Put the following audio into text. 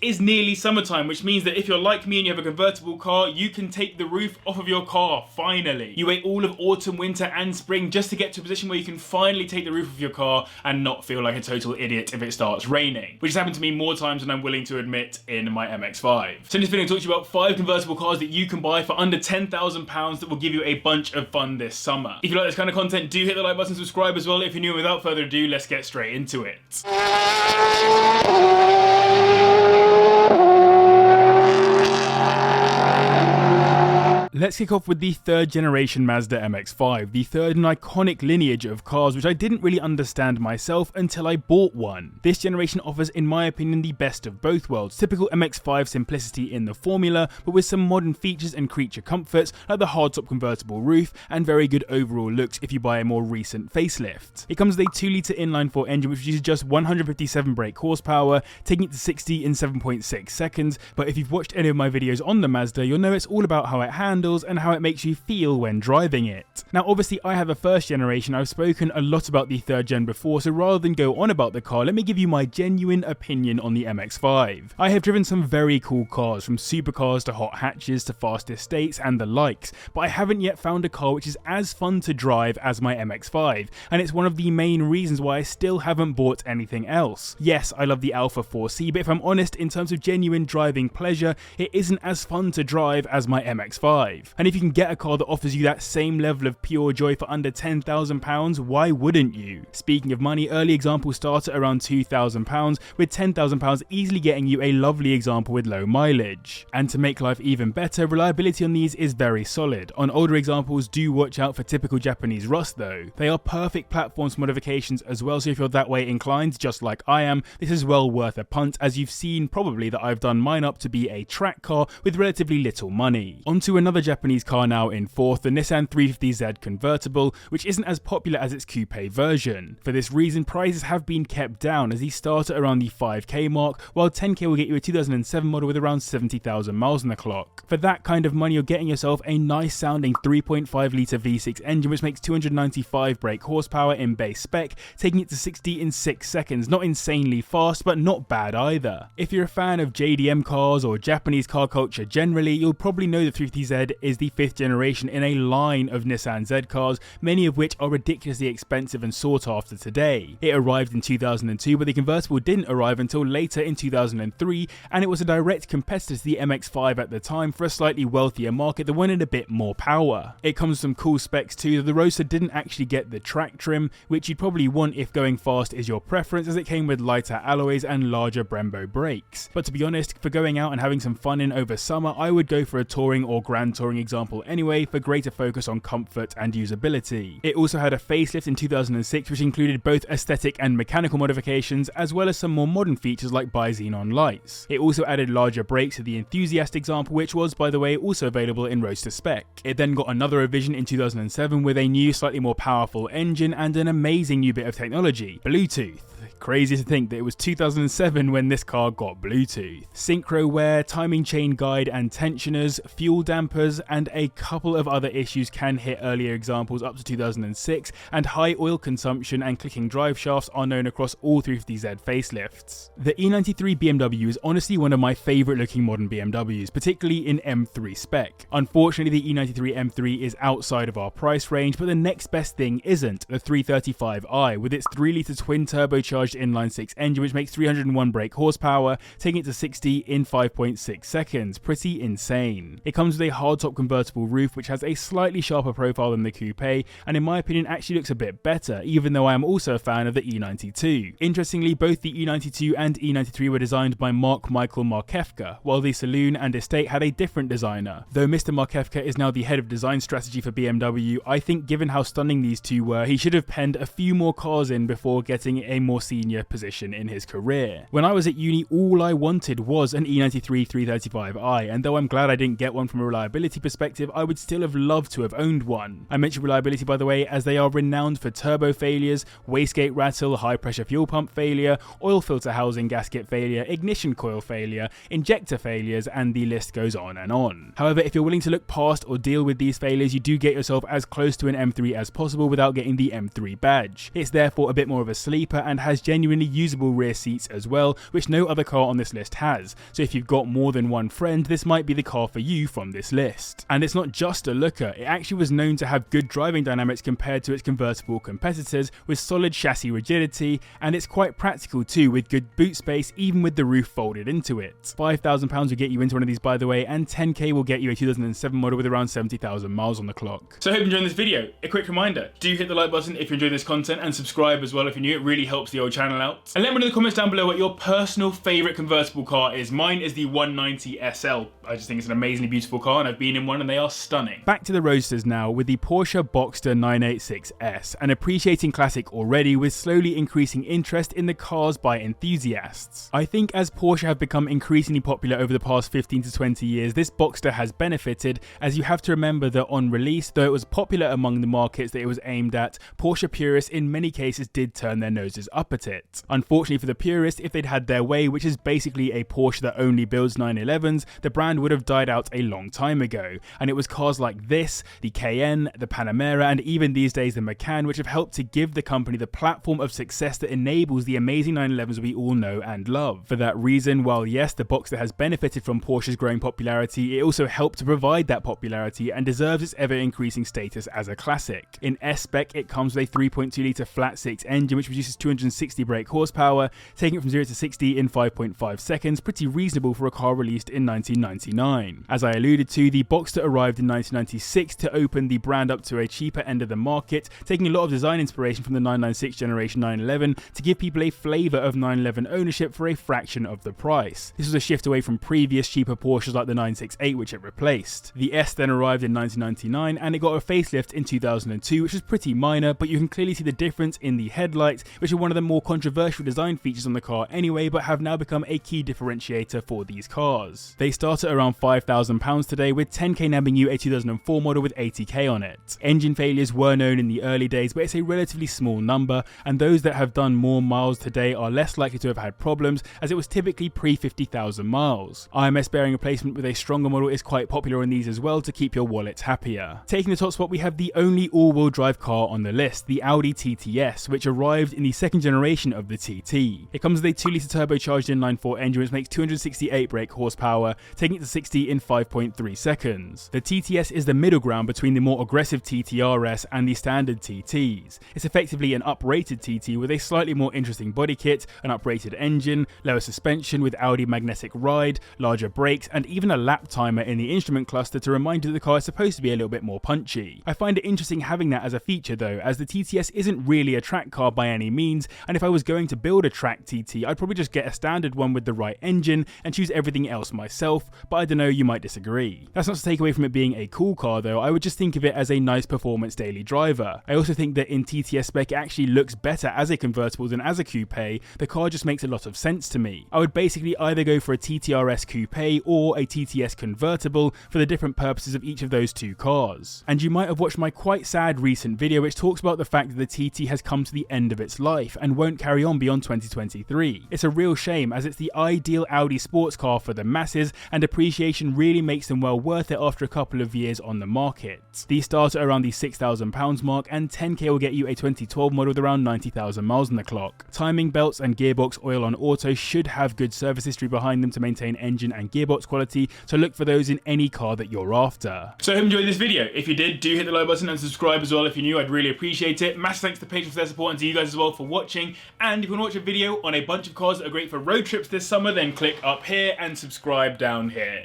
is nearly summertime, which means that if you're like me and you have a convertible car, you can take the roof off of your car, finally. You wait all of autumn, winter and spring just to get to a position where you can finally take the roof of your car and not feel like a total idiot if it starts raining, which has happened to me more times than I'm willing to admit in my MX-5. So in this video, I'm talking to you about 5 convertible cars that you can buy for under £10,000 that will give you a bunch of fun this summer. If you like this kind of content, do hit the like button, subscribe as well if you're new, and without further ado, let's get straight into it. Let's kick off with the 3rd generation Mazda MX-5, the 3rd and iconic lineage of cars which I didn't really understand myself until I bought one. This generation offers, in my opinion, the best of both worlds. Typical MX-5 simplicity in the formula, but with some modern features and creature comforts like the hardtop convertible roof and very good overall looks if you buy a more recent facelift. It comes with a 2-litre inline-4 engine which uses just 157 brake horsepower, taking it to 60 in 7.6 seconds, but if you've watched any of my videos on the Mazda, you'll know it's all about how it handles and how it makes you feel when driving it. Now obviously I have a 1st generation, I've spoken a lot about the 3rd gen before, so rather than go on about the car, let me give you my genuine opinion on the MX-5. I have driven some very cool cars, from supercars to hot hatches to fast estates and the likes, but I haven't yet found a car which is as fun to drive as my MX-5, and it's one of the main reasons why I still haven't bought anything else. Yes, I love the Alpha 4C, but if I'm honest, in terms of genuine driving pleasure, it isn't as fun to drive as my MX-5. And if you can get a car that offers you that same level of pure joy for under £10,000, why wouldn't you? Speaking of money, early examples start at around £2,000, with £10,000 easily getting you a lovely example with low mileage. And to make life even better, reliability on these is very solid. On older examples, do watch out for typical Japanese rust though. They are perfect platforms for modifications as well, so if you're that way inclined, just like I am, this is well worth a punt, as you've seen probably that I've done mine up to be a track car with relatively little money. Onto another Japanese car now in 4th, the Nissan 350Z Convertible, which isn't as popular as its coupe version. For this reason, prices have been kept down as these start at around the 5k mark, while 10k will get you a 2007 model with around 70,000 miles on the clock. For that kind of money, you're getting yourself a nice sounding 3.5 litre V6 engine which makes 295 brake horsepower in base spec, taking it to 60 in 6 seconds. Not insanely fast, but not bad either. If you're a fan of JDM cars or Japanese car culture generally, you'll probably know the 350Z is the 5th generation in a line of Nissan Z cars, many of which are ridiculously expensive and sought after today. It arrived in 2002, but the convertible didn't arrive until later in 2003, and it was a direct competitor to the MX-5 at the time for a slightly wealthier market that wanted a bit more power. It comes with some cool specs too. The Roadster didn't actually get the track trim, which you'd probably want if going fast is your preference, as it came with lighter alloys and larger Brembo brakes. But to be honest, for going out and having some fun in over summer, I would go for a touring or grand touring example anyway, for greater focus on comfort and usability. It also had a facelift in 2006 which included both aesthetic and mechanical modifications, as well as some more modern features like bi-xenon lights. It also added larger brakes to the Enthusiast example, which was, by the way, also available in Roadster spec. It then got another revision in 2007 with a new, slightly more powerful engine and an amazing new bit of technology: Bluetooth. Crazy to think that it was 2007 when this car got Bluetooth. Synchro wear, timing chain guide and tensioners, fuel dampers, and a couple of other issues can hit earlier examples up to 2006, and high oil consumption and clicking drive shafts are known across all 350Z facelifts. The E93 BMW is honestly one of my favourite looking modern BMWs, particularly in M3 spec. Unfortunately, the E93 M3 is outside of our price range, but the next best thing isn't. The 335i, with its 3-litre twin turbocharged inline-6 engine which makes 301 brake horsepower, taking it to 60 in 5.6 seconds. Pretty insane. It comes with a hardtop convertible roof which has a slightly sharper profile than the coupe, and in my opinion actually looks a bit better, even though I am also a fan of the E92. Interestingly, both the E92 and E93 were designed by Mark Michael Markevka, while the saloon and estate had a different designer. Though Mr. Markevka is now the head of design strategy for BMW, I think given how stunning these two were, he should have penned a few more cars in before getting a more senior position in his career. When I was at uni, all I wanted was an E93 335i, and though I'm glad I didn't get one from a reliability perspective, I would still have loved to have owned one. I mention reliability by the way, as they are renowned for turbo failures, wastegate rattle, high pressure fuel pump failure, oil filter housing gasket failure, ignition coil failure, injector failures, and the list goes on and on. However, if you're willing to look past or deal with these failures, you do get yourself as close to an M3 as possible without getting the M3 badge. It's therefore a bit more of a sleeper and has genuinely usable rear seats as well, which no other car on this list has. So if you've got more than one friend, this might be the car for you from this list. And it's not just a looker, it actually was known to have good driving dynamics compared to its convertible competitors, with solid chassis rigidity, and it's quite practical too, with good boot space even with the roof folded into it. £5,000 will get you into one of these, by the way, and 10k will get you a 2007 model with around 70,000 miles on the clock. So I hope you're enjoying this video. A quick reminder, do hit the like button if you're enjoying this content, and subscribe as well if you're new. It really helps the old channel out. And let me know in the comments down below what your personal favourite convertible car is. Mine is the 190 SL. I just think it's an amazingly beautiful car, and I've been in one and they are stunning. Back to the roadsters now, with the Porsche Boxster 986S, an appreciating classic already, with slowly increasing interest in the cars by enthusiasts. I think as Porsche have become increasingly popular over the past 15 to 20 years, this Boxster has benefited, as you have to remember that on release, though it was popular among the markets that it was aimed at, Porsche purists in many cases did turn their noses up at it. Unfortunately for the purists, if they'd had their way, which is basically a Porsche that only builds 911s, the brand would have died out a long time ago, and it was cars like this, the Cayenne, the Panamera, and even these days the Macan, which have helped to give the company the platform of success that enables the amazing 911s we all know and love. For that reason, while yes, the Boxster has benefited from Porsche's growing popularity, it also helped to provide that popularity and deserves its ever-increasing status as a classic. In S-Spec, it comes with a 3.2 litre flat-six engine which produces 260 brake horsepower, taking it from 0 to 60 in 5.5 seconds, pretty reasonable for a car released in 1999. As I alluded to, the Boxster arrived in 1996 to open the brand up to a cheaper end of the market, taking a lot of design inspiration from the 996 generation 911 to give people a flavour of 911 ownership for a fraction of the price. This was a shift away from previous cheaper Porsches like the 968, which it replaced. The S then arrived in 1999 and it got a facelift in 2002, which was pretty minor, but you can clearly see the difference in the headlights, which are one of the more controversial design features on the car anyway, but have now become a key differentiator for these cars. They start at around £5,000 today, with 10k nabbing you a 2004 model with 80k on it. Engine failures were known in the early days, but it's a relatively small number, and those that have done more miles today are less likely to have had problems, as it was typically pre 50,000 miles. IMS bearing replacement with a stronger model is quite popular on these as well to keep your wallets happier. Taking the top spot, we have the only all-wheel drive car on the list, the Audi TTS, which arrived in the second generation of the TT. It comes with a 2 litre turbocharged inline-4 engine which makes 268 brake horsepower, taking it to 60 in 5.3 seconds. The TTS is the middle ground between the more aggressive TTRS and the standard TTs. It's effectively an uprated TT with a slightly more interesting body kit, an uprated engine, lower suspension with Audi magnetic ride, larger brakes, and even a lap timer in the instrument cluster to remind you that the car is supposed to be a little bit more punchy. I find it interesting having that as a feature though, as the TTS isn't really a track car by any means, and if I was going to build a track TT, I'd probably just get a standard one with the right engine and choose everything else myself, but I don't know, you might disagree. That's not to take away from it being a cool car though, I would just think of it as a nice performance daily driver. I also think that in TTS spec it actually looks better as a convertible than as a coupe. The car just makes a lot of sense to me. I would basically either go for a TTRS coupe or a TTS convertible for the different purposes of each of those two cars. And you might have watched my quite sad recent video which talks about the fact that the TT has come to the end of its life and won't carry on beyond 2023. It's a real shame, as it's the ideal Audi sports car for the masses, and appreciation really makes them well worth it after a couple of years on the market. These start at around the £6,000 mark, and 10k will get you a 2012 model with around 90,000 miles on the clock. Timing belts and gearbox oil on auto should have good service history behind them to maintain engine and gearbox quality, so look for those in any car that you're after. So I hope you enjoyed this video. If you did, do hit the like button and subscribe as well if you're new. I'd really appreciate it. Massive thanks to the patrons for their support and to you guys as well for watching. And if you want to watch a video on a bunch of cars that are great for road trips this summer, then click up here and subscribe down here.